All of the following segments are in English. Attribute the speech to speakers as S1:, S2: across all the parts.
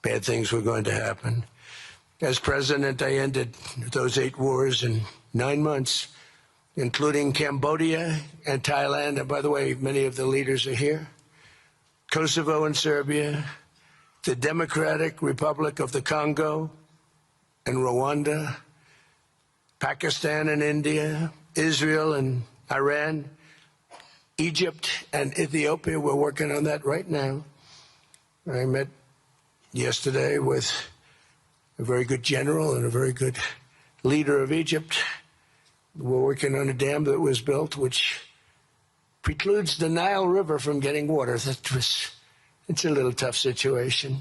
S1: bad things were going to happen. As president, I ended those 8 wars in 9 months, including Cambodia and Thailand. And by the way, many of the leaders are here. Kosovo and Serbia, the Democratic Republic of the Congo and Rwanda, Pakistan and India, Israel and Iran, Egypt and Ethiopia. We're working on that right now. I met yesterday with a very good general and a very good leader of Egypt. We're working on a dam that was built which precludes the Nile River from getting water. It's a little tough situation,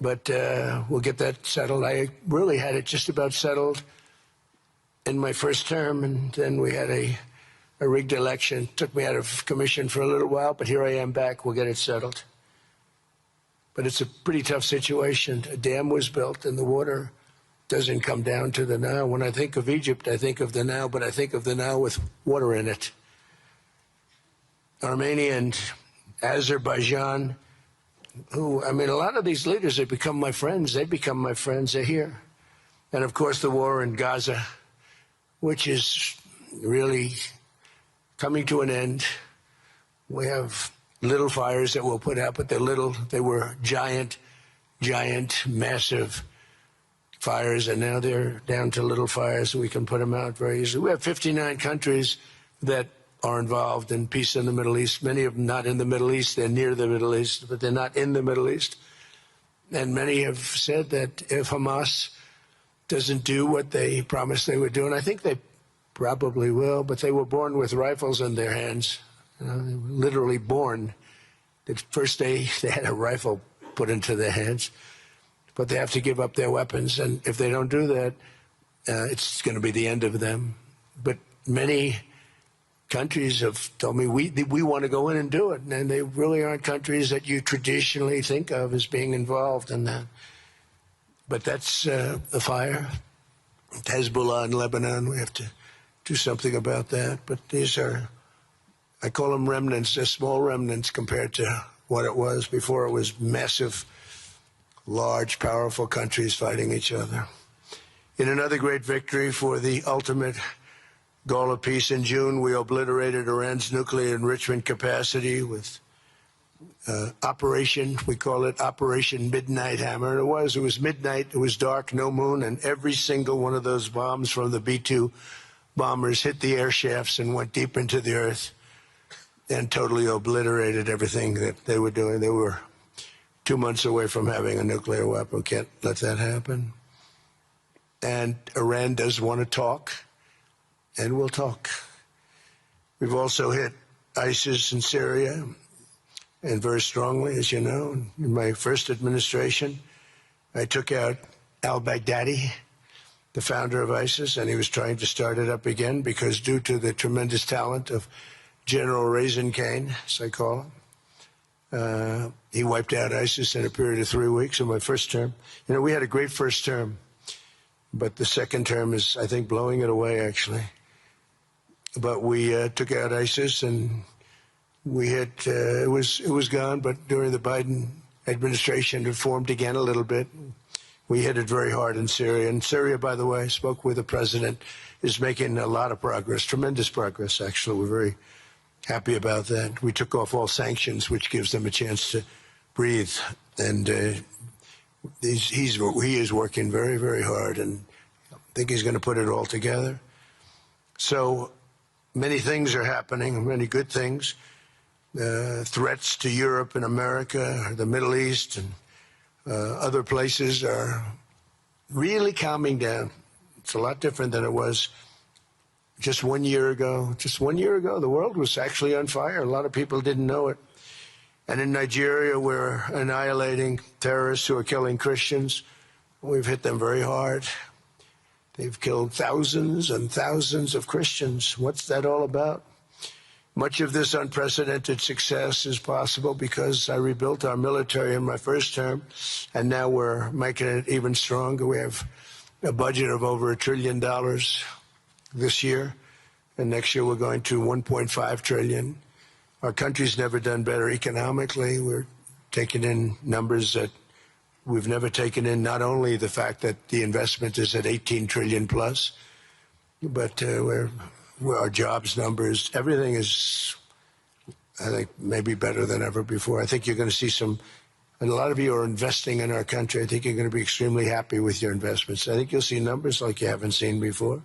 S1: but we'll get that settled. I really had it just about settled in my first term, and then we had a rigged election. Took me out of commission for a little while, but here I am back. We'll get it settled. But it's a pretty tough situation. A dam was built, and the water doesn't come down to the Nile. When I think of Egypt, I think of the Nile, but I think of the Nile with water in it. Armenia and Azerbaijan, a lot of these leaders have become my friends. They become my friends. They're here. And, of course, the war in Gaza, which is really coming to an end. We have little fires that we'll put out, but they're little. They were giant, massive fires, and now they're down to little fires. We can put them out very easily. We have 59 countries that are involved in peace in the Middle East. Many of them not in the Middle East. They're near the Middle East, but they're not in the Middle East. And many have said that if Hamas doesn't do what they promised they would do, and I think they probably will, but they were born with rifles in their hands. They were literally born. The first day they had a rifle put into their hands, but they have to give up their weapons. And if they don't do that, it's going to be the end of them. But many countries have told me we want to go in and do it, and they really aren't countries that you traditionally think of as being involved in that. But that's the fire. Hezbollah in Lebanon, we have to do something about that. But these are, I call them remnants. They're small remnants compared to what it was before. It was massive, large, powerful countries fighting each other. In another great victory for the ultimate goal of peace, in June, we obliterated Iran's nuclear enrichment capacity with Operation, we call it Operation Midnight Hammer. It was midnight, it was dark, no moon, and every single one of those bombs from the B-2 bombers hit the air shafts and went deep into the earth and totally obliterated everything that they were doing. They were 2 months away from having a nuclear weapon. Can't let that happen. And Iran does want to talk, and we'll talk. We've also hit ISIS in Syria, and very strongly, as you know. In my first administration, I took out al-Baghdadi, the founder of ISIS, and he was trying to start it up again because due to the tremendous talent of General Raisin Kane, as I call him, he wiped out ISIS in a period of 3 weeks in my first term. You know, we had a great first term, but the second term is, I think, blowing it away, actually. But we took out ISIS, and we hit, it was gone, but during the Biden administration, it formed again a little bit. We hit it very hard in Syria. And Syria, by the way, I spoke with the president, is making a lot of progress, tremendous progress, actually. We're very happy about that. We took off all sanctions, which gives them a chance to breathe. And he is working very, very hard, and I think he's going to put it all together. So many things are happening, many good things. Threats to Europe and America, the Middle East, and other places are really calming down. It's a lot different than it was just 1 year ago. Just 1 year ago, the world was actually on fire. A lot of people didn't know it. And in Nigeria, we're annihilating terrorists who are killing Christians. We've hit them very hard. They've killed thousands and thousands of Christians. What's that all about? Much of this unprecedented success is possible because I rebuilt our military in my first term, and now we're making it even stronger. We have a budget of over $1 trillion this year, and next year we're going to $1.5 trillion. Our country's never done better economically. We're taking in numbers that We've never taken in not only the fact that the investment is at 18 trillion plus, but where our jobs numbers, everything is, I think, maybe better than ever before. I think you're going to see some, and a lot of you are investing in our country. I think you're going to be extremely happy with your investments. I think you'll see numbers like you haven't seen before.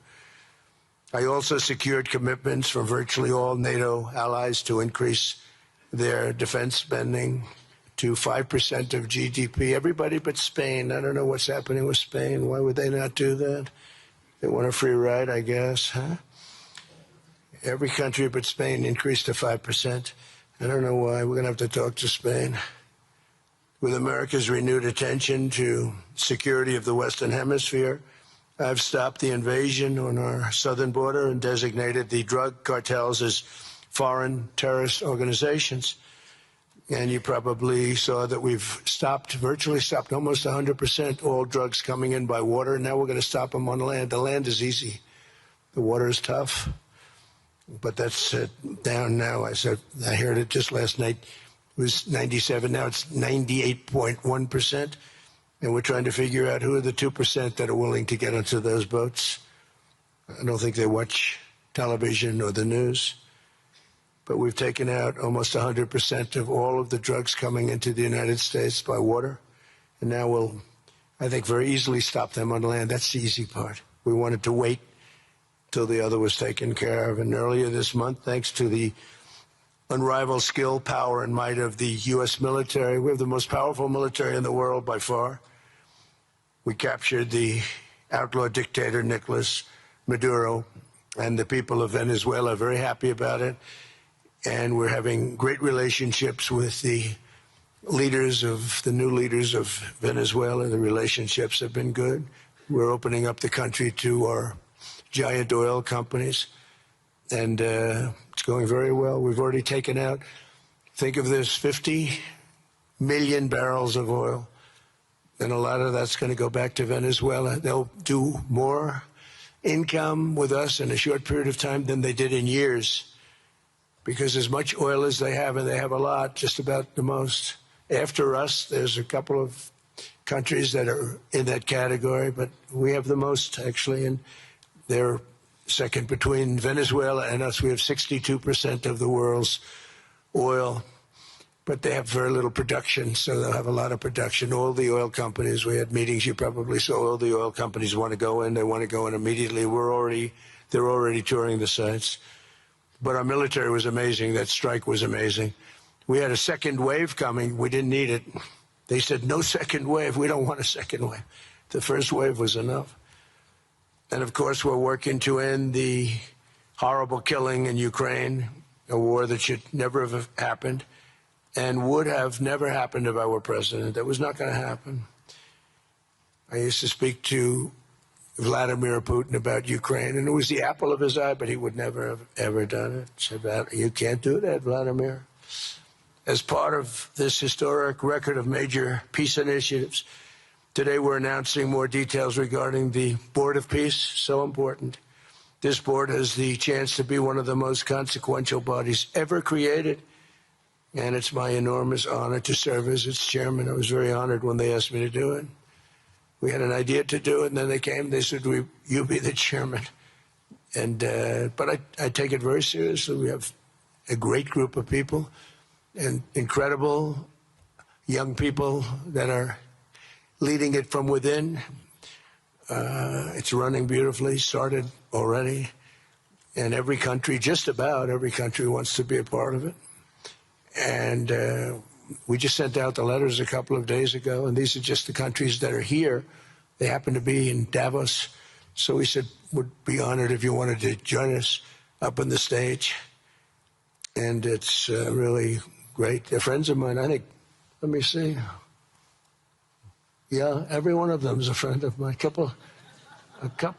S1: I also secured commitments from virtually all NATO allies to increase their defense spending to 5% of GDP. Everybody but Spain. I don't know what's happening with Spain. Why would they not do that? They want a free ride, I guess, huh? Every country but Spain increased to 5%. I don't know why. We're going to have to talk to Spain. With America's renewed attention to security of the Western Hemisphere, I've stopped the invasion on our southern border and designated the drug cartels as foreign terrorist organizations. And you probably saw that we've virtually stopped almost 100% all drugs coming in by water. Now we're going to stop them on land. The land is easy. The water is tough. But that's down now. I heard it just last night. It was 97. Now it's 98.1%. And we're trying to figure out who are the 2% that are willing to get onto those boats. I don't think they watch television or the news. But we've taken out almost 100% of all of the drugs coming into the United States by water. And now we'll, I think, very easily stop them on land. That's the easy part. We wanted to wait till the other was taken care of. And earlier this month, thanks to the unrivaled skill, power, and might of the U.S. military, we have the most powerful military in the world by far. We captured the outlaw dictator Nicolas Maduro, and the people of Venezuela are very happy about it. And we're having great relationships with the leaders of the new leaders of Venezuela. The relationships have been good. We're opening up the country to our giant oil companies, and it's going very well. We've already taken out, think of this, 50 million barrels of oil, and a lot of that's going to go back to Venezuela. They'll do more income with us in a short period of time than they did in years, because as much oil as they have, and they have a lot, just about the most. After us, there's a couple of countries that are in that category, but we have the most, actually, and they're second between Venezuela and us. We have 62% of the world's oil, but they have very little production, so they'll have a lot of production. All the oil companies, we had meetings, you probably saw, all the oil companies want to go in. They want to go in immediately. They're already touring the sites. But our military was amazing. That strike was amazing. We had a second wave coming. We didn't need it. They said, no second wave. We don't want a second wave. The first wave was enough. And, of course, we're working to end the horrible killing in Ukraine, a war that should never have happened and would have never happened if I were president. That was not going to happen. I used to speak to Vladimir Putin about Ukraine, and it was the apple of his eye, but he would never have ever done it. Said, you can't do that, Vladimir. As part of this historic record of major peace initiatives, today we're announcing more details regarding the Board of Peace, so important. This board has the chance to be one of the most consequential bodies ever created, and it's my enormous honor to serve as its chairman. I was very honored when they asked me to do it. We had an idea to do it, and then they came. They said, "You be the chairman." And but I take it very seriously. We have a great group of people, and incredible young people that are leading it from within. It's running beautifully. Started already, and every country, just about every country, wants to be a part of it. And we just sent out the letters a couple of days ago, and these are just the countries that are here. They happen to be in Davos. So we said, would be honored if you wanted to join us up on the stage. And it's really great. They're friends of mine. I think, let me see. Yeah, every one of them is a friend of mine.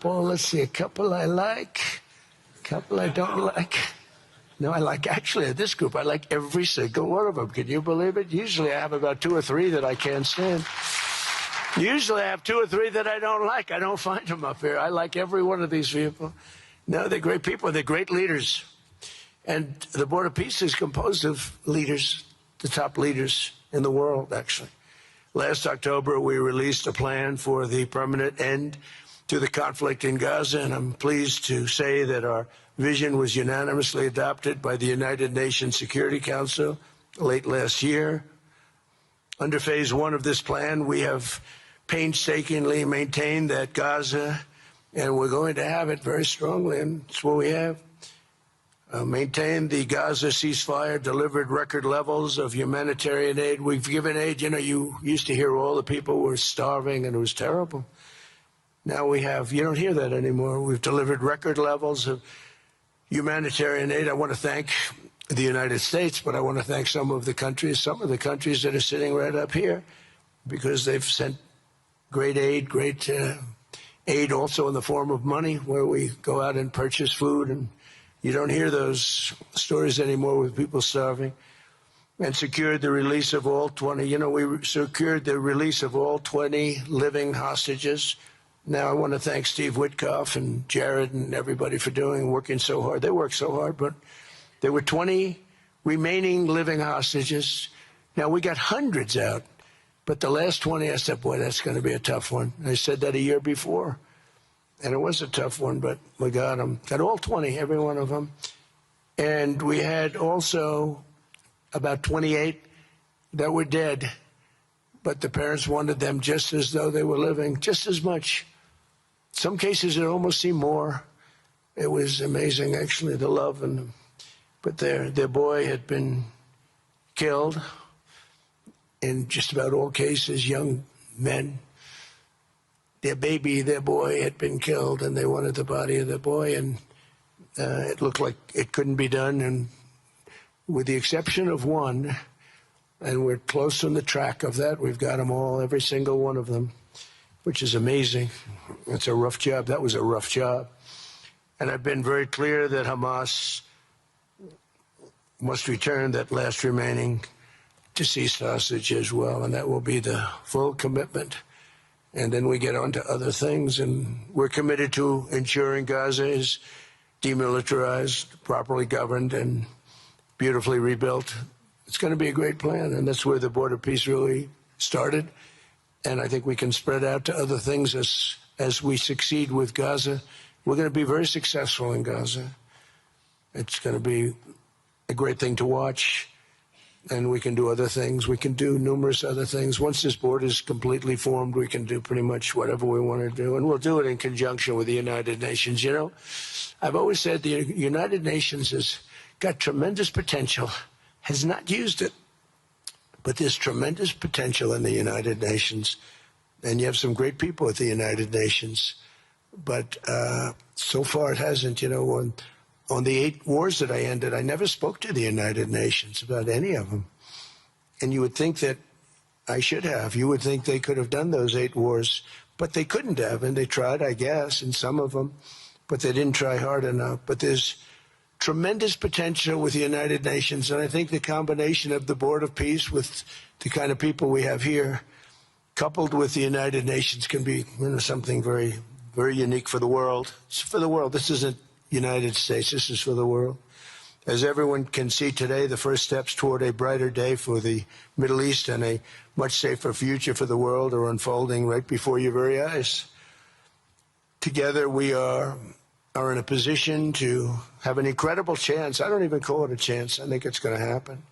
S1: Let's see, a couple I like, a couple I don't like. No, I like, actually, this group, I like every single one of them. Can you believe it? Usually I have about 2 or 3 that I can't stand. Usually I have 2 or 3 that I don't like. I don't find them up here. I like every one of these people. No, they're great people. They're great leaders. And the Board of Peace is composed of leaders, the top leaders in the world, actually. Last October, we released a plan for the permanent end to the conflict in Gaza, and I'm pleased to say that our vision was unanimously adopted by the United Nations Security Council late last year. Under phase one of this plan, we have painstakingly maintained that Gaza, and we're going to have it very strongly, and it's what we have, maintained the Gaza ceasefire, delivered record levels of humanitarian aid. We've given aid. You know, you used to hear all the people were starving and it was terrible. Now we have, you don't hear that anymore. We've delivered record levels of humanitarian aid. I want to thank the United States, but I want to thank some of the countries that are sitting right up here, because they've sent great aid, aid also in the form of money, where we go out and purchase food, and you don't hear those stories anymore with people starving. And secured the release of all 20, we secured the release of all 20 living hostages. Now I want to thank Steve Witkoff and Jared and everybody for working so hard. They worked so hard, but there were 20 remaining living hostages. Now we got hundreds out, but the last 20, I said, boy, that's going to be a tough one. I said that a year before. And it was a tough one, but we got them. Got all 20, every one of them. And we had also about 28 that were dead, but the parents wanted them just as though they were living, just as much. Some cases it almost seemed more. It was amazing, actually, the love. But their boy had been killed in just about all cases, young men. Their boy had been killed, and they wanted the body of the boy, and it looked like it couldn't be done. And with the exception of one, and we're close on the track of that, we've got them all, every single one of them, which is amazing. It's a rough job. That was a rough job. And I've been very clear that Hamas must return that last remaining deceased hostage as well, and that will be the full commitment. And then we get on to other things, and we're committed to ensuring Gaza is demilitarized, properly governed, and beautifully rebuilt. It's going to be a great plan, and that's where the border peace really started. And I think we can spread out to other things as we succeed with Gaza. We're going to be very successful in Gaza. It's going to be a great thing to watch. And we can do other things. We can do numerous other things. Once this board is completely formed, we can do pretty much whatever we want to do. And we'll do it in conjunction with the United Nations. You know, I've always said the United Nations has got tremendous potential, has not used it. But there's tremendous potential in the United Nations. And you have some great people at the United Nations. But so far it hasn't. You know, on the 8 wars that I ended, I never spoke to the United Nations about any of them. And you would think that I should have. You would think they could have done those 8 wars, but they couldn't have. And they tried, I guess, in some of them, but they didn't try hard enough. But there's tremendous potential with the United Nations. And I think the combination of the Board of Peace with the kind of people we have here, coupled with the United Nations, can be something very, very unique for the world. It's for the world. This isn't United States. This is for the world. As everyone can see today, the first steps toward a brighter day for the Middle East and a much safer future for the world are unfolding right before your very eyes. Together, we are in a position to have an incredible chance. I don't even call it a chance. I think it's going to happen.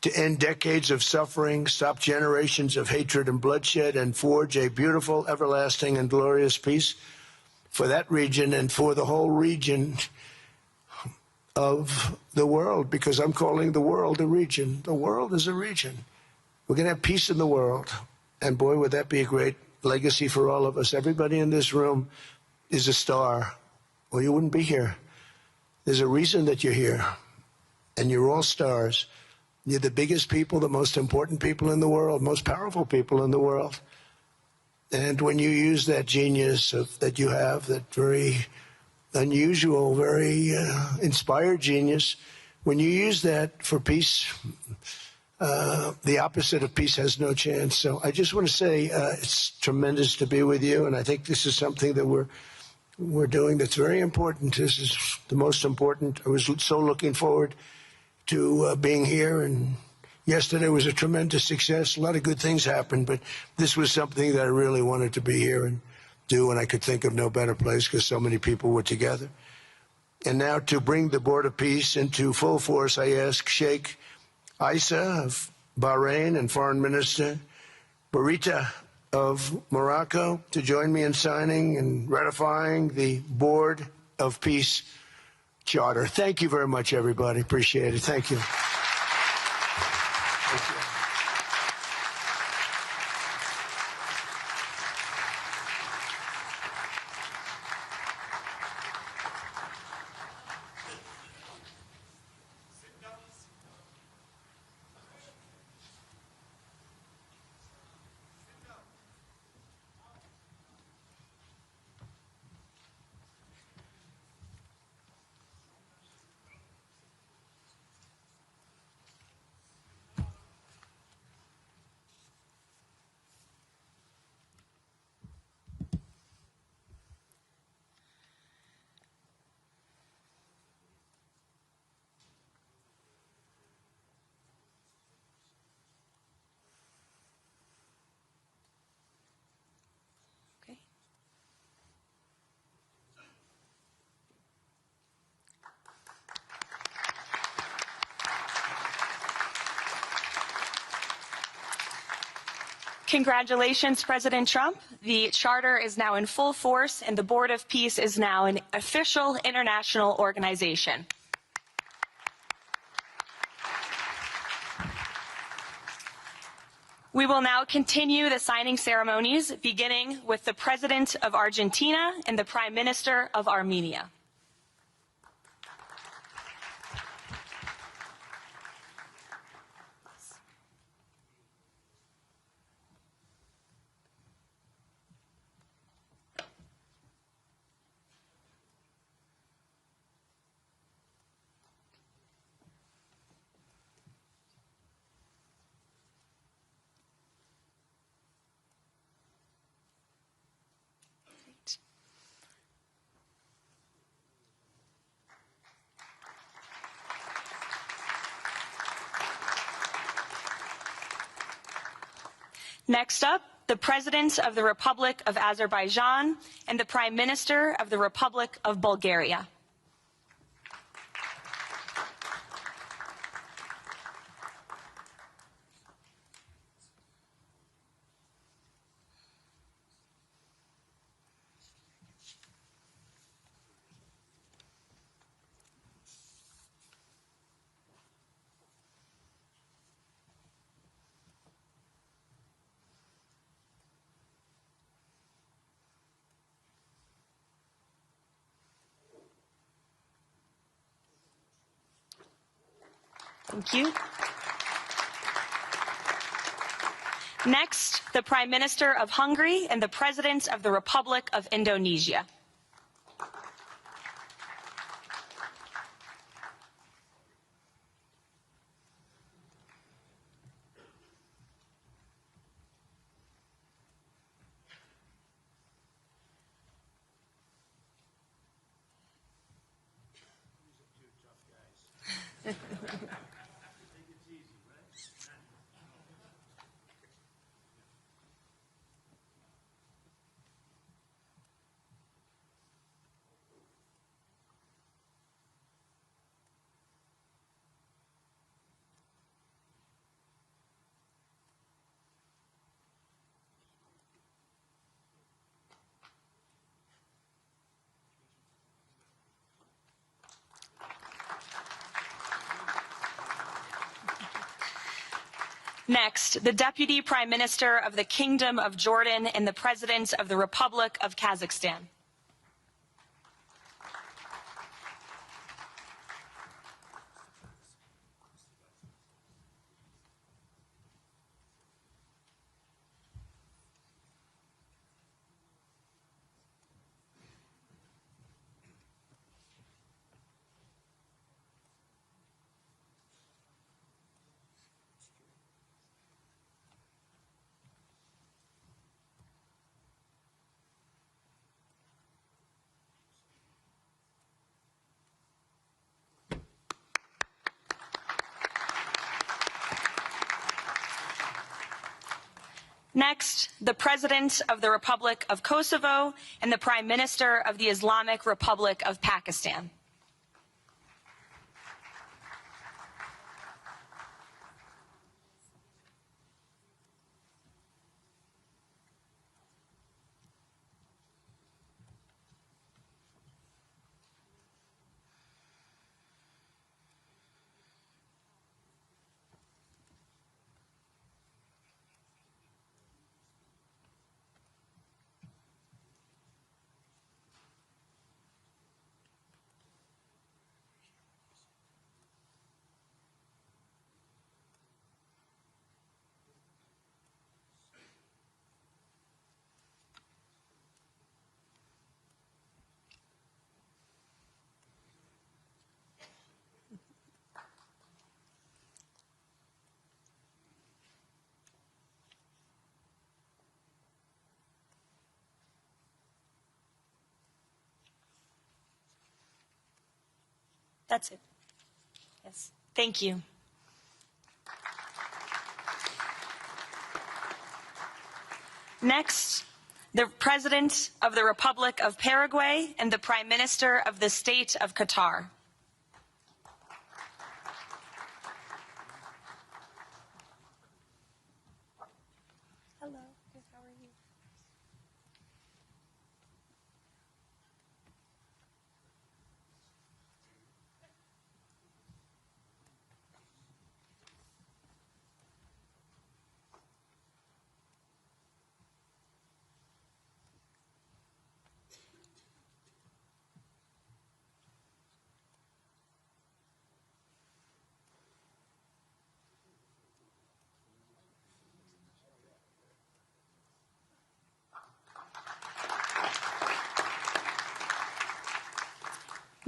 S1: To end decades of suffering, stop generations of hatred and bloodshed, and forge a beautiful, everlasting, and glorious peace for that region and for the whole region of the world, because I'm calling the world a region. The world is a region. We're going to have peace in the world. And boy, would that be a great legacy for all of us. Everybody in this room is a star, or you wouldn't be here. There's a reason that you're here, and you're all stars. You're the biggest people, the most important people in the world, most powerful people in the world. And when you use that genius that you have, that very unusual, very inspired genius, when you use that for peace, the opposite of peace has no chance. So I just want to say it's tremendous to be with you, and I think this is something that we're doing that's very important. This is the most important. I was so looking forward to being here, and Yesterday was a tremendous success. A lot of good things happened, but this was something that I really wanted to be here and do, and I could think of no better place because so many people were together. And now to bring the Board of Peace into full force, I ask Sheikh Isa of Bahrain and Foreign Minister Barita of Morocco to join me in signing and ratifying the Board of Peace Charter. Thank you very much, everybody. Appreciate it. Thank you. Thank you.
S2: Congratulations, President Trump. The Charter is now in full force, and the Board of Peace is now an official international organization. We will now continue the signing ceremonies, beginning with the President of Argentina and the Prime Minister of Armenia. Next up, the President of the Republic of Azerbaijan and the Prime Minister of the Republic of Bulgaria. Thank you. Next, the Prime Minister of Hungary and the President of the Republic of Indonesia. Next, the Deputy Prime Minister of the Kingdom of Jordan and the President of the Republic of Kazakhstan. Next, the President of the Republic of Kosovo and the Prime Minister of the Islamic Republic of Pakistan. That's it. Yes. Thank you. Next, the President of the Republic of Paraguay and the Prime Minister of the State of Qatar. Hello, good, how are you?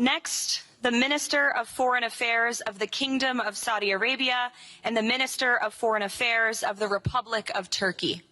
S2: Next, the Minister of Foreign Affairs of the Kingdom of Saudi Arabia and the Minister of Foreign Affairs of the Republic of Turkey.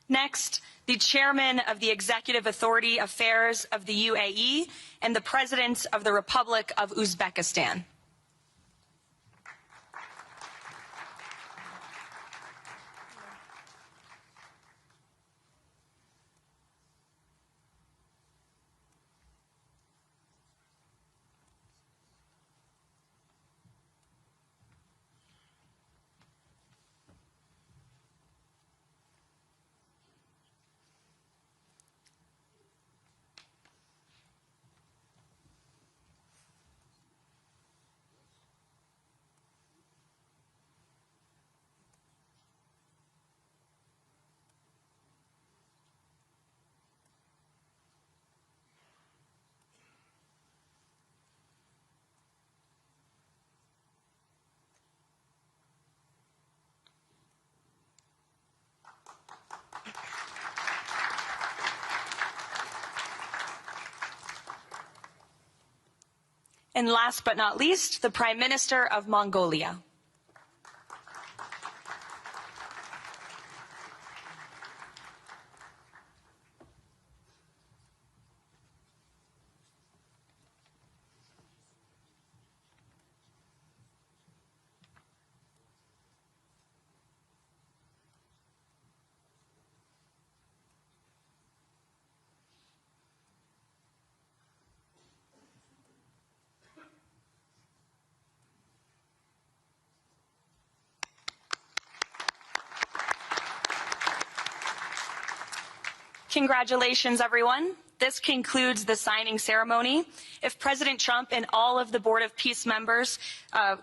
S2: Next, the Chairman of the Executive Authority Affairs of the UAE and the President of the Republic of Uzbekistan. And last but not least, the Prime Minister of Mongolia. Congratulations, everyone. This concludes the signing ceremony. If President Trump and all of the Board of Peace members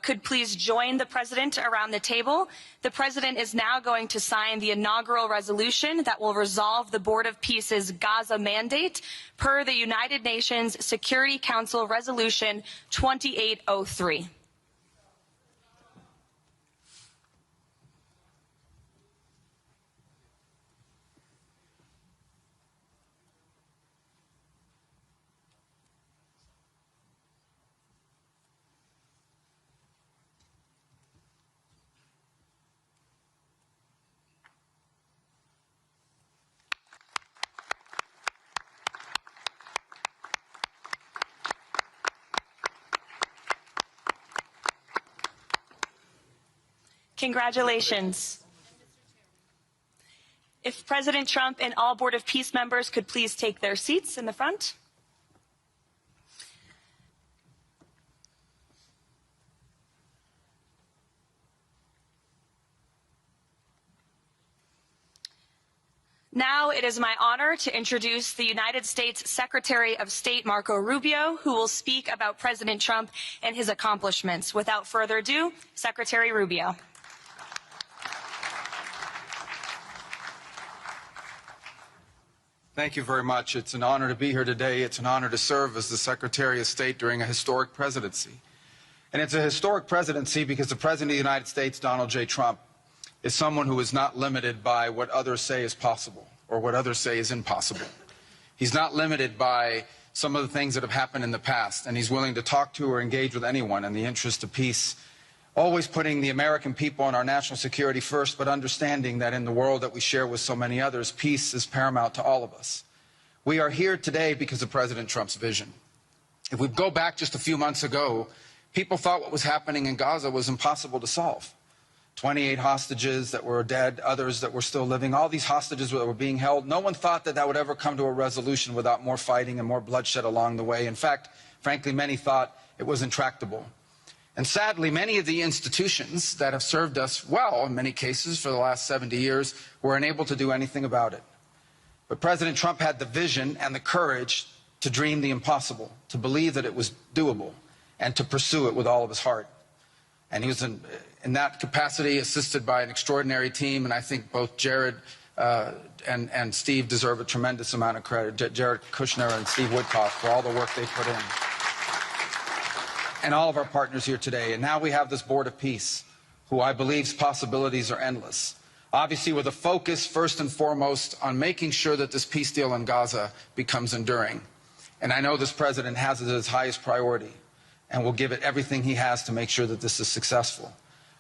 S2: could please join the President around the table. The President is now going to sign the inaugural resolution that will resolve the Board of Peace's Gaza mandate per the United Nations Security Council Resolution 2803. Congratulations. If President Trump and all Board of Peace members could please take their seats in the front. Now it is my honor to introduce the United States Secretary of State Marco Rubio, who will speak about President Trump and his accomplishments. Without further ado, Secretary Rubio.
S3: Thank you very much. It's an honor to be here today. It's an honor to serve as the Secretary of State during a historic presidency. And it's a historic presidency because the President of the United States, Donald J. Trump, is someone who is not limited by what others say is possible or what others say is impossible. He's not limited by some of the things that have happened in the past, and he's willing to talk to or engage with anyone in the interest of peace, always putting the American people and our national security first, but understanding that in the world that we share with so many others, peace is paramount to all of us. We are here today because of President Trump's vision. If we go back just a few months ago, people thought what was happening in Gaza was impossible to solve. 28 hostages that were dead, others that were still living, all these hostages that were being held. No one thought that that would ever come to a resolution without more fighting and more bloodshed along the way. In fact, frankly, many thought it was intractable. And sadly, many of the institutions that have served us well, in many cases, for the last 70 years, were unable to do anything about it. But President Trump had the vision and the courage to dream the impossible, to believe that it was doable, and to pursue it with all of his heart. And he was in that capacity assisted by an extraordinary team, and I think both Jared and Steve deserve a tremendous amount of credit, Jared Kushner and Steve Woodcock, for all the work they put in. And all of our partners here today. And now we have this Board of Peace, who I believe's possibilities are endless. Obviously with a focus first and foremost on making sure that this peace deal in Gaza becomes enduring. And I know this president has it as his highest priority and will give it everything he has to make sure that this is successful.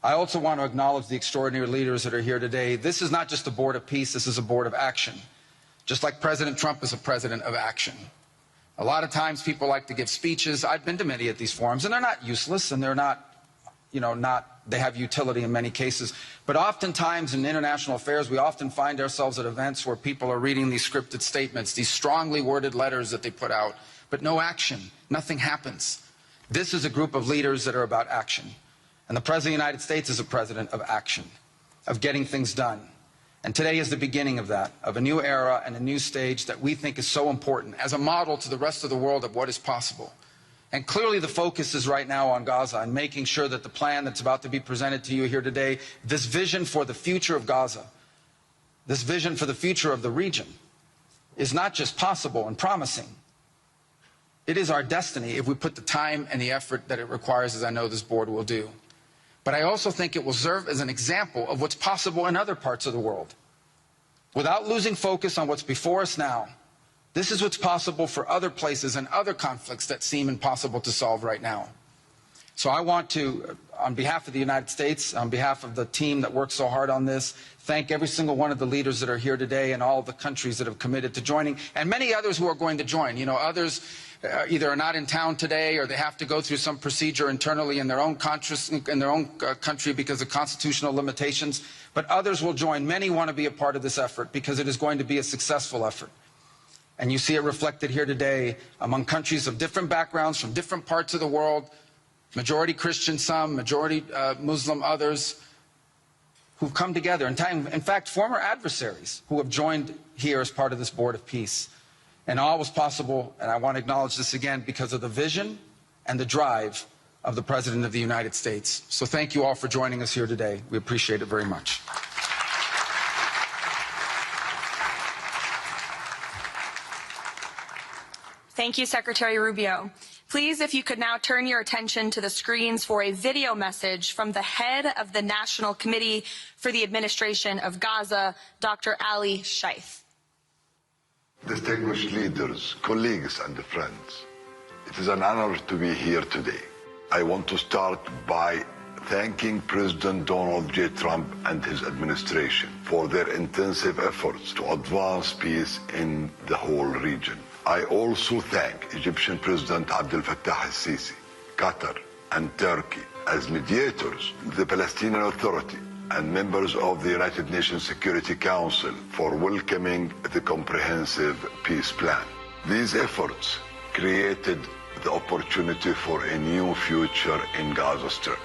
S3: I also want to acknowledge the extraordinary leaders that are here today. This is not just a Board of Peace, this is a Board of Action. Just like President Trump is a president of action. A lot of times people like to give speeches. I've been to many of these forums, and they're not useless, and they're not, they have utility in many cases. But oftentimes in international affairs, we often find ourselves at events where people are reading these scripted statements, these strongly worded letters that they put out, but no action. Nothing happens. This is a group of leaders that are about action. And the President of the United States is a president of action, of getting things done. And today is the beginning of that, of a new era and a new stage that we think is so important as a model to the rest of the world of what is possible. And clearly the focus is right now on Gaza and making sure that the plan that's about to be presented to you here today, this vision for the future of Gaza, this vision for the future of the region, is not just possible and promising. It is our destiny if we put the time and the effort that it requires, as I know this board will do. But I also think it will serve as an example of what's possible in other parts of the world. Without losing focus on what's before us now, this is what's possible for other places and other conflicts that seem impossible to solve right now. So I want to, on behalf of the United States, on behalf of the team that worked so hard on this, thank every single one of the leaders that are here today and all of the countries that have committed to joining, and many others who are going to join. You know, others either are not in town today or they have to go through some procedure internally in their own country because of constitutional limitations. But others will join. Many want to be a part of this effort because it is going to be a successful effort. And you see it reflected here today among countries of different backgrounds from different parts of the world, majority Christian some, majority Muslim others, who've come together. In fact, former adversaries who have joined here as part of this Board of Peace. And all was possible, and I want to acknowledge this again, because of the vision and the drive of the President of the United States. So thank you all for joining us here today. We appreciate it very much.
S2: Thank you, Secretary Rubio. Please, if you could now turn your attention to the screens for a video message from the head of the National Committee for the Administration of Gaza, Dr. Ali Shaith.
S4: Distinguished leaders, colleagues, and friends, it is an honor to be here today. I want to start by thanking President Donald J. Trump and his administration for their intensive efforts to advance peace in the whole region. I also thank Egyptian President Abdel Fattah al-Sisi, Qatar, and Turkey as mediators, the Palestinian Authority, and members of the United Nations Security Council for welcoming the comprehensive peace plan. These efforts created the opportunity for a new future in Gaza Strip.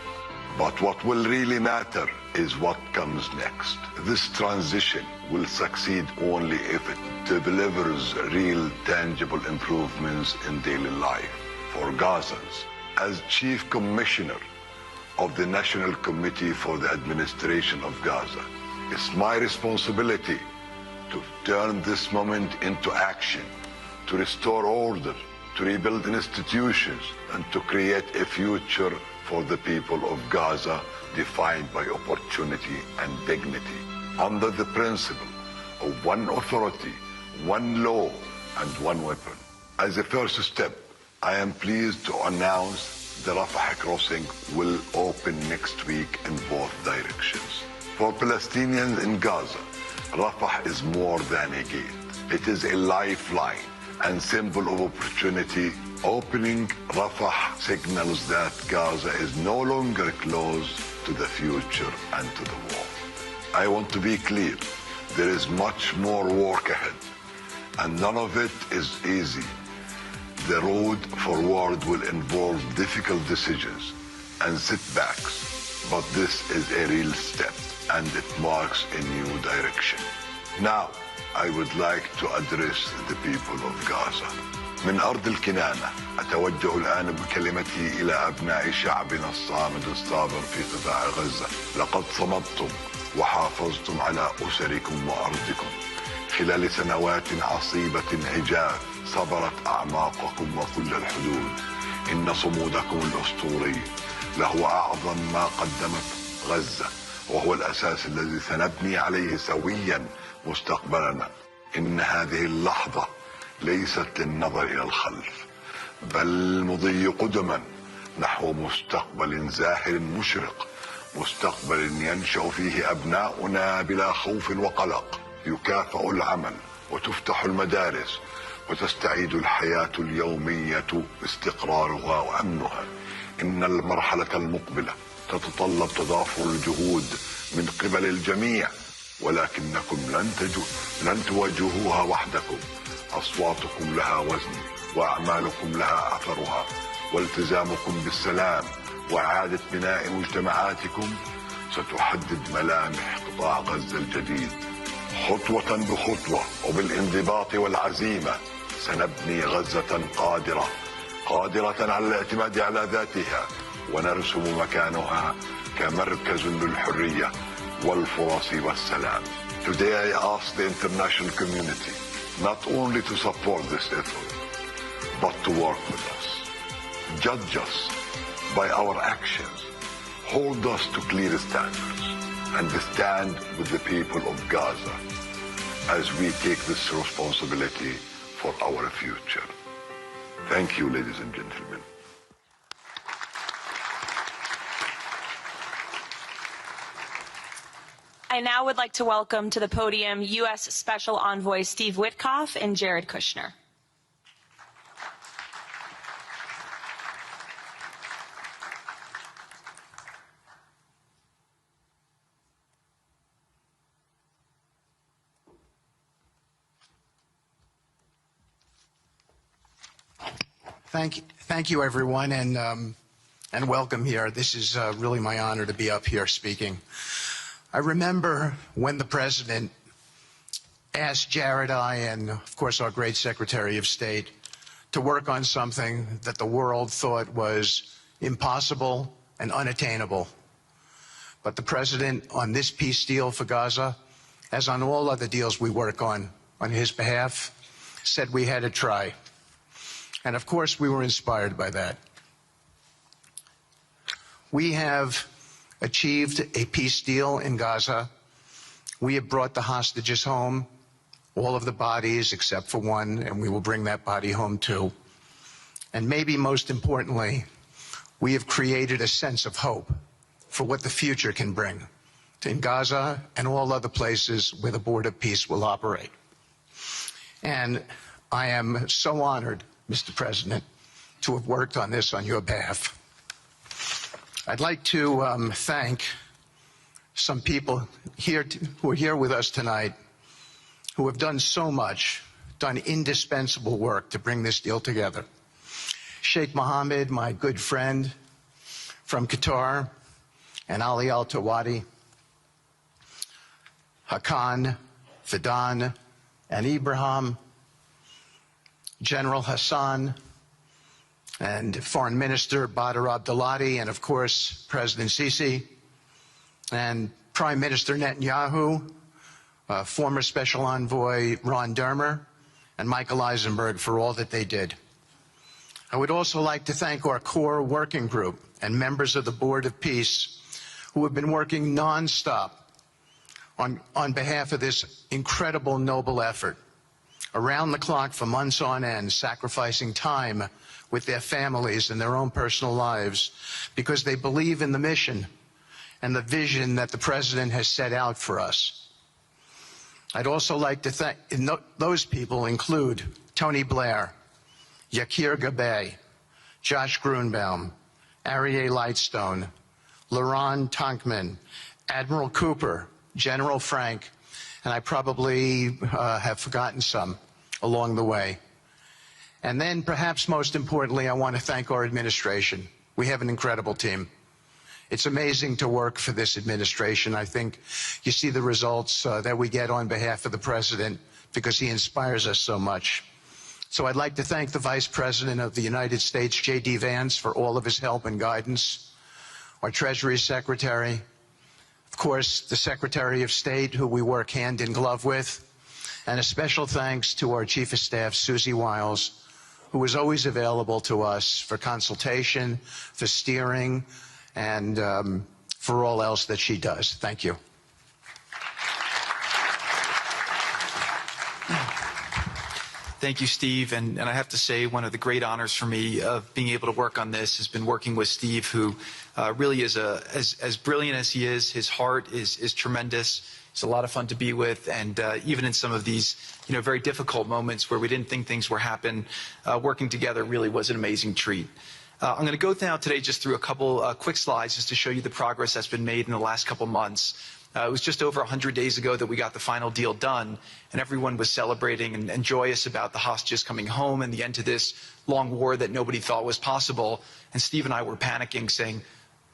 S4: But what will really matter is what comes next. This transition will succeed only if it delivers real, tangible improvements in daily life for Gazans. As Chief Commissioner of the National Committee for the Administration of Gaza, it's my responsibility to turn this moment into action, to restore order, to rebuild institutions, and to create a future for the people of Gaza defined by opportunity and dignity, under the principle of one authority, one law, and one weapon. As a first step, I am pleased to announce the Rafah crossing will open next week in both directions. For Palestinians in Gaza, Rafah is more than a gate. It is a lifeline and symbol of opportunity. Opening Rafah signals that Gaza is no longer closed to the future and to the war. I want to be clear, there is much more work ahead, and none of it is easy. The road forward will involve difficult decisions and setbacks, but this is a real step, and it marks a new direction. Now, I would like to address the people of Gaza. من أرض الكنانة أتوجه الآن بكلمتي إلى أبناء شعبنا الصامد الصابر في قطاع غزة. لقد صمدتم وحافظتم على أسركم وأرضكم خلال سنوات عصيبة هجاف صبرت أعماقكم وكل الحدود. إن صمودكم الأسطوري له أعظم ما قدمت غزة، وهو الأساس الذي سنبني عليه سويا مستقبلنا. إن هذه اللحظة ليست للنظر إلى الخلف، بل المضي قدما نحو مستقبل زاهر مشرق، مستقبل ينشأ فيه أبناؤنا بلا خوف وقلق. يكافأ العمل وتفتح المدارس وتستعيد الحياة اليومية استقرارها وأمنها. إن المرحلة المقبلة تتطلب تضافر الجهود من قبل الجميع، ولكنكم لن تواجهوها وحدكم. أصواتكم لها وزن، وأعمالكم لها أثرها، والتزامكم بالسلام وإعادة بناء مجتمعاتكم ستحدد ملامح قطاع غزة الجديد. خطوة بخطوة وبالانضباط والعزيمة سنبني غزة قادرة على الاعتماد على ذاتها، ونرسم مكانها كمركز للحرية والفرص والسلام. Today I ask the international community not only to support this effort, but to work with us. Judge us by our actions. Hold us to clear standards, and stand with the people of Gaza as we take this responsibility for our future. Thank you, ladies and gentlemen.
S2: I now would like to welcome to the podium U.S. Special Envoy Steve Witkoff and Jared Kushner.
S5: Thank you, everyone, and welcome here. This is really my honor to be up here speaking. I remember when the president asked Jared, I, and of course our great Secretary of State to work on something that the world thought was impossible and unattainable. But the President, on this peace deal for Gaza, as on all other deals we work on his behalf, said we had to try. And of course we were inspired by that. We have achieved a peace deal in Gaza. We have brought the hostages home, all of the bodies except for one, and we will bring that body home too. And maybe most importantly, we have created a sense of hope for what the future can bring in Gaza and all other places where the board of peace will operate. And I am so honored, Mr. President, to have worked on this on your behalf. I'd like to thank some people here who are here with us tonight who have done so much, done indispensable work to bring this deal together. Sheikh Mohammed, my good friend from Qatar, and Ali Al-Tawadi, Hakan, Fidan, and Ibrahim, General Hassan, and Foreign Minister Badr Abdulati, and of course President Sisi, and Prime Minister Netanyahu, former Special Envoy Ron Dermer, and Michael Eisenberg for all that they did. I would also like to thank our core working group and members of the Board of Peace who have been working nonstop on behalf of this incredible, noble effort, around the clock for months on end, sacrificing time with their families and their own personal lives because they believe in the mission and the vision that the President has set out for us. I'd also like to thank, those people include Tony Blair, Yakir Gabay, Josh Grunbaum, Aryeh Lightstone, Laron Tonkman, Admiral Cooper, General Frank, and I probably have forgotten some along the way. And then perhaps most importantly, I want to thank our administration. We have an incredible team. It's amazing to work for this administration. I think you see the results that we get on behalf of the President because he inspires us so much. So I'd like to thank the Vice President of the United States, J.D. Vance, for all of his help and guidance, our Treasury Secretary, of course, the Secretary of State, who we work hand in glove with, and a special thanks to our Chief of Staff, Susie Wiles, who is always available to us for consultation, for steering, and for all else that she does. Thank you.
S6: Thank you, Steve. And I have to say, one of the great honors for me of being able to work on this has been working with Steve, who really is as brilliant as he is. His heart is tremendous. He's a lot of fun to be with. And even in some of these, very difficult moments where we didn't think things were happening, working together really was an amazing treat. I'm going to go now today just through a couple quick slides just to show you the progress that's been made in the last couple months. It was just over 100 days ago that we got the final deal done, and everyone was celebrating and joyous about the hostages coming home and the end to this long war that nobody thought was possible. And Steve and I were panicking, saying,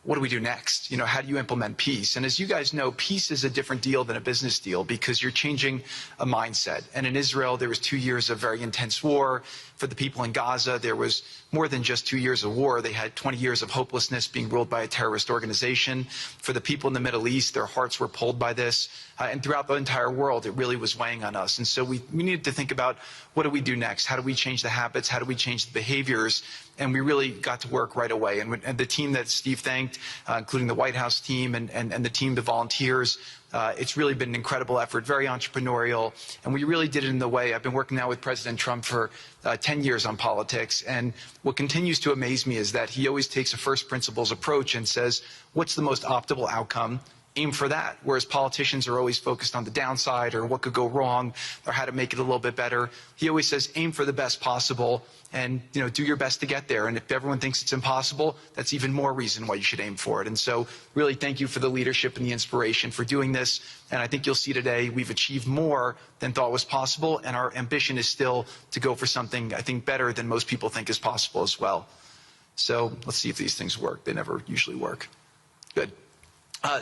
S6: what do we do next? How do you implement peace? And as you guys know, peace is a different deal than a business deal because you're changing a mindset. And in Israel, there was 2 years of very intense war. For the people in Gaza, there was more than just 2 years of war. They had 20 years of hopelessness being ruled by a terrorist organization. For the people in the Middle East, their hearts were pulled by this. And throughout the entire world, it really was weighing on us. And so we needed to think about, what do we do next? How do we change the habits? How do we change the behaviors? And we really got to work right away. And the team that Steve thanked, including the White House team and the team, the volunteers, it's really been an incredible effort, very entrepreneurial. And we really did it in the way. I've been working now with President Trump for 10 years on politics. And what continues to amaze me is that he always takes a first principles approach and says, what's the most optimal outcome? Aim for that. Whereas politicians are always focused on the downside or what could go wrong or how to make it a little bit better. He always says, aim for the best possible and, do your best to get there. And if everyone thinks it's impossible, that's even more reason why you should aim for it. And so really thank you for the leadership and the inspiration for doing this. And I think you'll see today we've achieved more than thought was possible. And our ambition is still to go for something, I think, better than most people think is possible as well. So let's see if these things work. They never usually work. Good.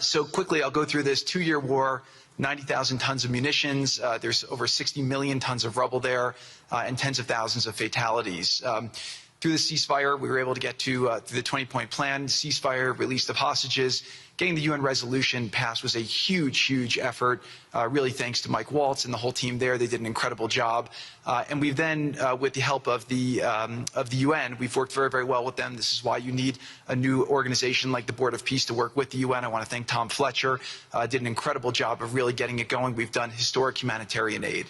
S6: So quickly, I'll go through this 2-year war, 90,000 tons of munitions. There's over 60 million tons of rubble there, and tens of thousands of fatalities. Through the ceasefire, we were able to get to through the 20-point plan, ceasefire, release of hostages. Getting the UN resolution passed was a huge, huge effort, really thanks to Mike Waltz and the whole team there. They did an incredible job. And we've then, with the help of the UN, we've worked very, very well with them. This is why you need a new organization like the Board of Peace to work with the UN. I want to thank Tom Fletcher. Did an incredible job of really getting it going. We've done historic humanitarian aid.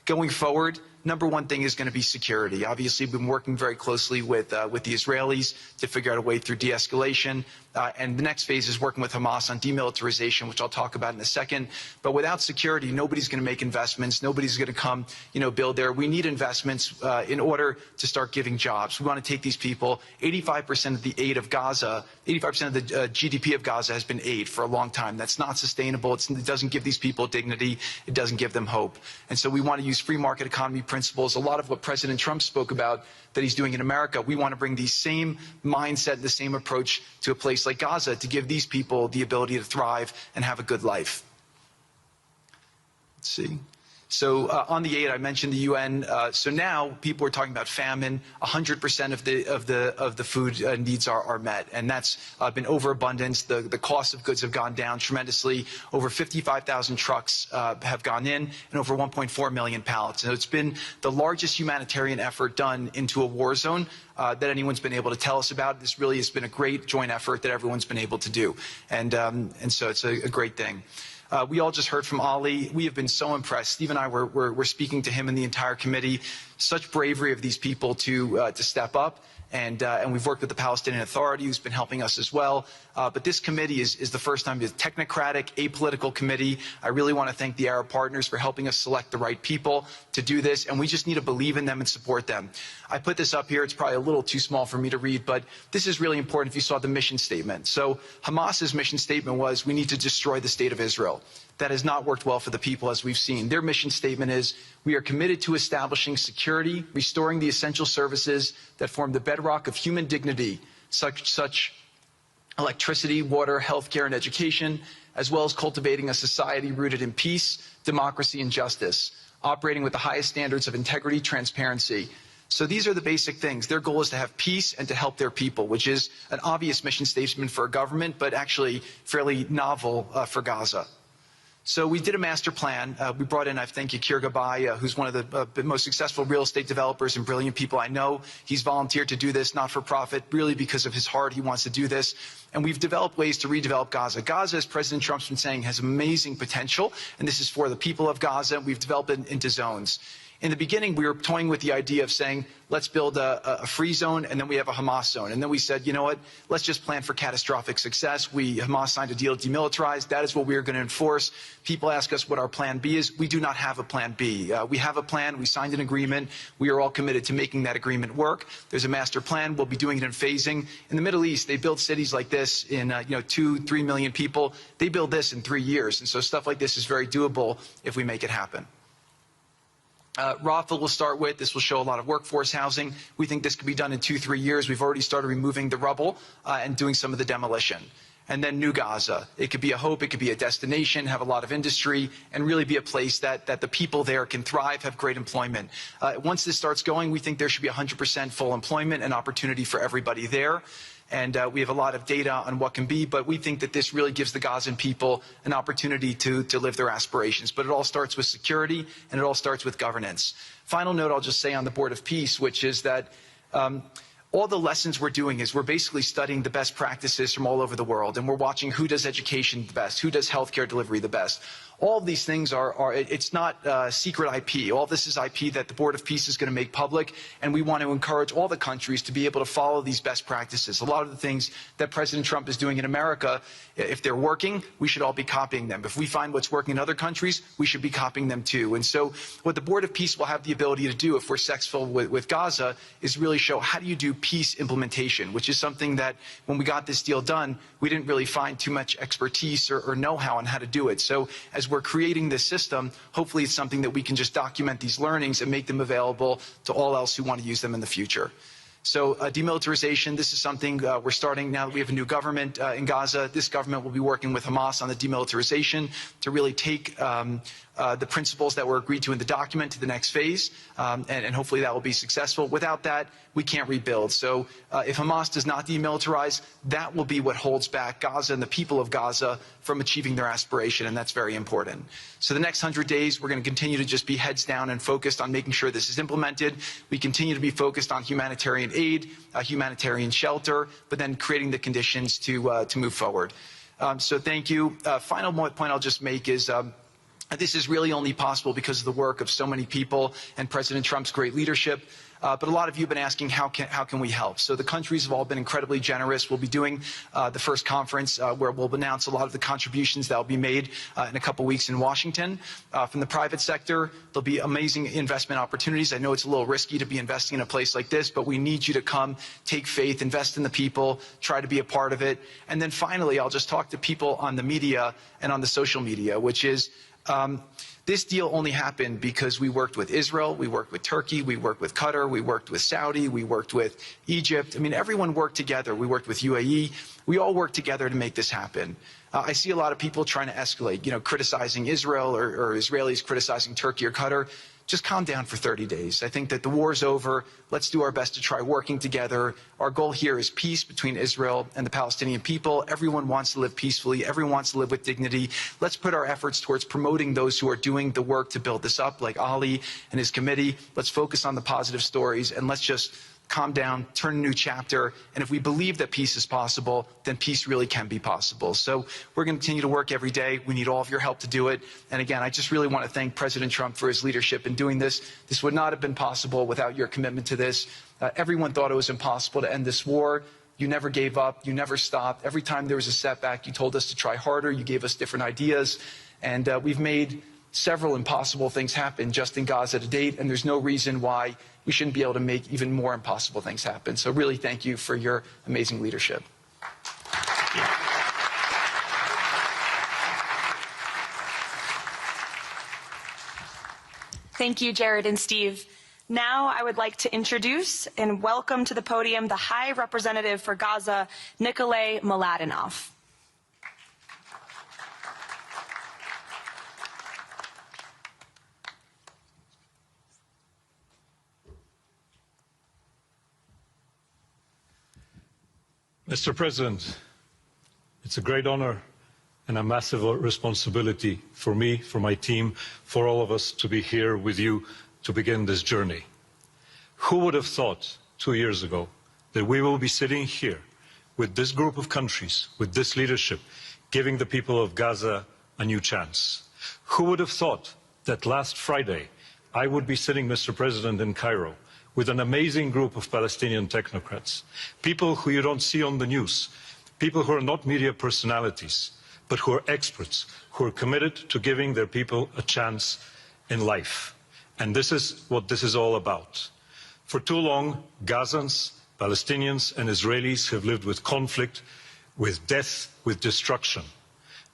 S6: Going forward, number one thing is going to be security. Obviously, we've been working very closely with the Israelis to figure out a way through de-escalation. And the next phase is working with Hamas on demilitarization, which I'll talk about in a second. But without security, nobody's going to make investments. Nobody's going to come, build there. We need investments in order to start giving jobs. We want to take these people. 85% of the aid of Gaza, 85% of the GDP of Gaza has been aid for a long time. That's not sustainable. It doesn't give these people dignity. It doesn't give them hope. And so we want to use free market economy principles. A lot of what President Trump spoke about that he's doing in America, we want to bring the same mindset, the same approach to a place like Gaza to give these people the ability to thrive and have a good life. Let's see. So on the aid, I mentioned the UN. So now people are talking about famine. 100% of the food needs are met, and that's been overabundance. The cost of goods have gone down tremendously. Over 55,000 trucks have gone in, and over 1.4 million pallets. And it's been the largest humanitarian effort done into a war zone that anyone's been able to tell us about. This really has been a great joint effort that everyone's been able to do, and so it's a great thing. We all just heard from Ali. We have been so impressed. Steve and I were speaking to him and the entire committee. Such bravery of these people to step up. And we've worked with the Palestinian Authority, who's been helping us as well. But this committee is the first time it's a technocratic, apolitical committee. I really want to thank the Arab partners for helping us select the right people to do this. And we just need to believe in them and support them. I put this up here. It's probably a little too small for me to read, but this is really important if you saw the mission statement. So Hamas's mission statement was, we need to destroy the state of Israel. That has not worked well for the people, as we've seen. Their mission statement is, we are committed to establishing security, restoring the essential services that form the bedrock of human dignity, such electricity, water, healthcare, and education, as well as cultivating a society rooted in peace, democracy, and justice, operating with the highest standards of integrity, transparency. So these are the basic things. Their goal is to have peace and to help their people, which is an obvious mission statement for a government, but actually fairly novel for Gaza. So we did a master plan. We brought in, I thank Yakir Gabay, who's one of the most successful real estate developers and brilliant people I know. He's volunteered to do this, not for profit, really because of his heart. He wants to do this. And we've developed ways to redevelop Gaza. Gaza, as President Trump's been saying, has amazing potential, and this is for the people of Gaza. We've developed it into zones. In the beginning, we were toying with the idea of saying, let's build a free zone, and then we have a Hamas zone. And then we said, you know what, let's just plan for catastrophic success. Hamas signed a deal to demilitarize. That is what we are going to enforce. People ask us what our plan B is. We do not have a plan B. We have a plan. We signed an agreement. We are all committed to making that agreement work. There's a master plan. We'll be doing it in phasing. In the Middle East, they build cities like this in 2-3 million people. They build this in 3 years. And so stuff like this is very doable if we make it happen. Rafah will start with. This will show a lot of workforce housing. We think this could be done in 2-3 years. We've already started removing the rubble and doing some of the demolition. And then New Gaza. It could be a hope. It could be a destination, have a lot of industry, and really be a place that the people there can thrive, have great employment. Once this starts going, we think there should be 100% full employment and opportunity for everybody there. And we have a lot of data on what can be, but we think that this really gives the Gazan people an opportunity to live their aspirations. But it all starts with security, and it all starts with governance. Final note I'll just say on the Board of Peace, which is that all the lessons we're doing is we're basically studying the best practices from all over the world, and we're watching who does education the best, who does healthcare delivery the best. All of these things it's not secret IP. All this is IP that the Board of Peace is going to make public, and we want to encourage all the countries to be able to follow these best practices. A lot of the things that President Trump is doing in America, if they're working, we should all be copying them. If we find what's working in other countries, we should be copying them too. And so what the Board of Peace will have the ability to do, if we're successful with Gaza, is really show how do you do peace implementation, which is something that when we got this deal done, we didn't really find too much expertise or know-how on how to do it. So as we're creating this system, hopefully it's something that we can just document these learnings and make them available to all else who want to use them in the future. So demilitarization, this is something we're starting now that we have a new government in Gaza. This government will be working with Hamas on the demilitarization to really take the principles that were agreed to in the document to the next phase, and hopefully that will be successful. Without that, we can't rebuild. So if Hamas does not demilitarize, that will be what holds back Gaza and the people of Gaza from achieving their aspiration, and that's very important. So the next 100 days, we're going to continue to just be heads down and focused on making sure this is implemented. We continue to be focused on humanitarian aid, humanitarian shelter, but then creating the conditions to move forward. So thank you. Final point I'll just make is this is really only possible because of the work of so many people and President Trump's great leadership. But a lot of you have been asking, how can we help? So the countries have all been incredibly generous. We'll be doing the first conference where we'll announce a lot of the contributions that will be made in a couple weeks in Washington. From the private sector, there'll be amazing investment opportunities. I know it's a little risky to be investing in a place like this, but we need you to come, take faith, invest in the people, try to be a part of it. And then finally, I'll just talk to people on the media and on the social media, which is this deal only happened because we worked with Israel, we worked with Turkey, we worked with Qatar, we worked with Saudi, we worked with Egypt. I mean, everyone worked together. We worked with UAE. We all worked together to make this happen. I see a lot of people trying to escalate, criticizing Israel or Israelis criticizing Turkey or Qatar. Just calm down for 30 days. I think that the war's over. Let's do our best to try working together. Our goal here is peace between Israel and the Palestinian people. Everyone wants to live peacefully. Everyone wants to live with dignity. Let's put our efforts towards promoting those who are doing the work to build this up, like Ali and his committee. Let's focus on the positive stories, and let's just calm down, turn a new chapter, and if we believe that peace is possible, then peace really can be possible. So we're going to continue to work every day. We need all of your help to do it. And again, I just really want to thank President Trump for his leadership in doing this. This would not have been possible without your commitment to this. Everyone thought it was impossible to end this war. You never gave up. You never stopped. Every time there was a setback, you told us to try harder. You gave us different ideas. And we've made several impossible things happen just in Gaza to date, and there's no reason why we shouldn't be able to make even more impossible things happen. So really thank you for your amazing leadership.
S2: Thank you, Jared and Steve. Now I would like to introduce and welcome to the podium the High Representative for Gaza, Nikolay Mladenov.
S7: Mr. President, it's a great honor and a massive responsibility for me, for my team, for all of us to be here with you to begin this journey. Who would have thought 2 years ago that we will be sitting here with this group of countries, with this leadership, giving the people of Gaza a new chance? Who would have thought that last Friday I would be sitting, Mr. President, in Cairo with an amazing group of Palestinian technocrats, people who you don't see on the news, people who are not media personalities, but who are experts, who are committed to giving their people a chance in life. And this is what this is all about. For too long, Gazans, Palestinians and Israelis have lived with conflict, with death, with destruction.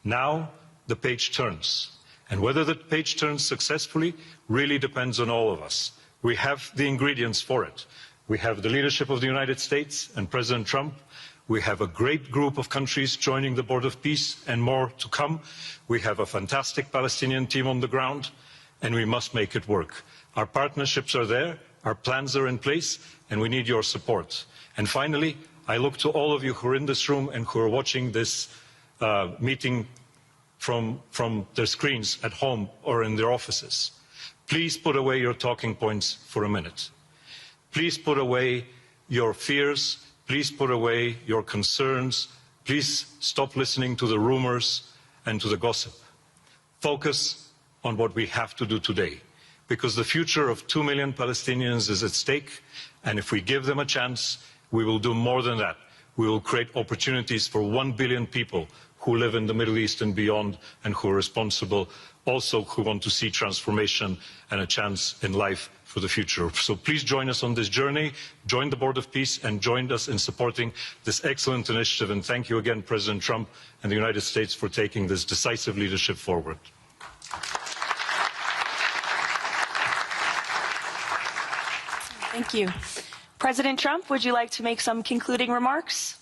S7: Now the page turns. And whether the page turns successfully really depends on all of us. We have the ingredients for it. We have the leadership of the United States and President Trump. We have a great group of countries joining the Board of Peace and more to come. We have a fantastic Palestinian team on the ground, and we must make it work. Our partnerships are there, our plans are in place, and we need your support. And finally, I look to all of you who are in this room and who are watching this meeting from their screens at home or in their offices. Please put away your talking points for a minute. Please put away your fears. Please put away your concerns. Please stop listening to the rumors and to the gossip. Focus on what we have to do today, because the future of 2 million Palestinians is at stake, and if we give them a chance, we will do more than that. We will create opportunities for 1 billion people who live in the Middle East and beyond, and who are responsible, also who want to see transformation and a chance in life for the future. So please join us on this journey, join the Board of Peace, and join us in supporting this excellent initiative. And thank you again, President Trump and the United States, for taking this decisive leadership forward.
S2: Thank you. President Trump, would you like to make some concluding remarks?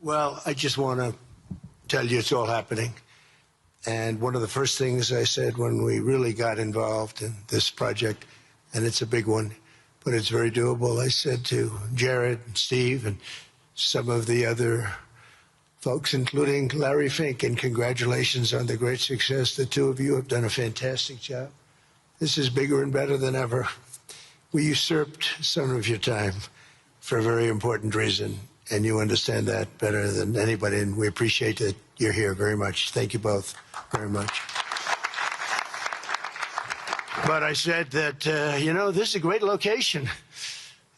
S1: Well, I just want to tell you it's all happening. And one of the first things I said when we really got involved in this project, and it's a big one, but it's very doable, I said to Jared and Steve and some of the other folks, including Larry Fink, and congratulations on the great success. The two of you have done a fantastic job. This is bigger and better than ever. We usurped some of your time for a very important reason, and you understand that better than anybody, and we appreciate that you're here very much. Thank you both very much. But I said that, this is a great location.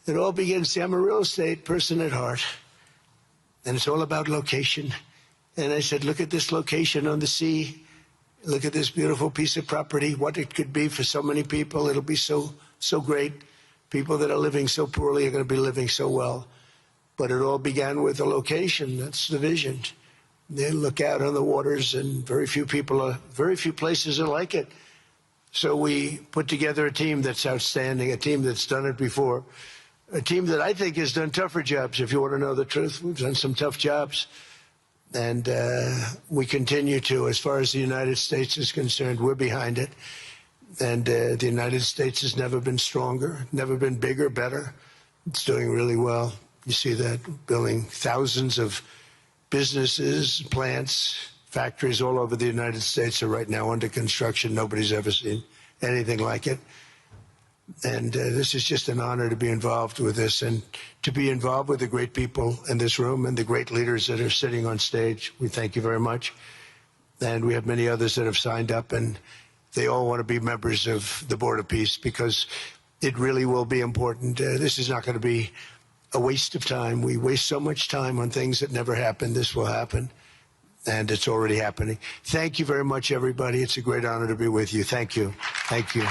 S1: It all begins, see, I'm a real estate person at heart, and it's all about location. And I said, look at this location on the sea. Look at this beautiful piece of property, what it could be for so many people. It'll be so great. People that are living so poorly are going to be living so well. But it all began with the location. That's the vision. They look out on the waters, and very few places are like it. So we put together a team that's outstanding, a team that's done it before, a team that I think has done tougher jobs. If you want to know the truth, we've done some tough jobs. And we continue to. As far as the United States is concerned, we're behind it. And the United States has never been stronger, never been bigger, better. It's doing really well. You see that, building thousands of businesses, plants, factories all over the United States are right now under construction. Nobody's ever seen anything like it. And this is just an honor to be involved with this, and to be involved with the great people in this room and the great leaders that are sitting on stage. We thank you very much. And we have many others that have signed up, and they all want to be members of the Board of Peace, because it really will be important. This is not going to be a waste of time. We waste so much time on things that never happen. This will happen, and it's already happening. Thank you very much, everybody. It's a great honor to be with you. Thank you. Thank you.